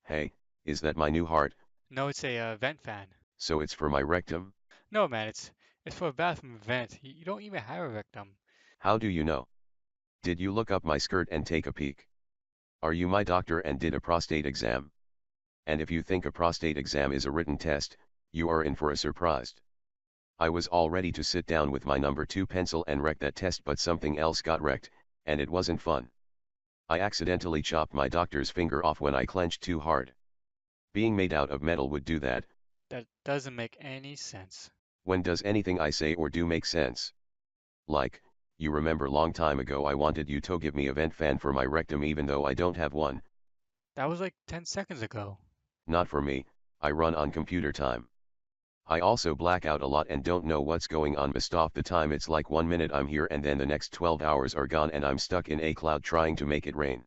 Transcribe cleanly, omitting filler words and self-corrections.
Hey, is that my new heart? No, it's a vent fan. So it's for my rectum? No, man, it's for a bathroom vent. You don't even have a rectum. How do you know? Did you look up my skirt and take a peek? Are you my doctor and did a prostate exam? And if you think a prostate exam is a written test, you are in for a surprise. I was all ready to sit down with my number 2 pencil and wreck that test, but something else got wrecked, and it wasn't fun. I accidentally chopped my doctor's finger off when I clenched too hard. Being made out of metal would do that. That doesn't make any sense. When does anything I say or do make sense? Like, you remember long time ago I wanted you to give me a vent fan for my rectum even though I don't have one. That was like 10 seconds ago. Not for me, I run on computer time. I also black out a lot and don't know what's going on most of the time. It's like 1 minute I'm here and then the next 12 hours are gone and I'm stuck in a cloud trying to make it rain.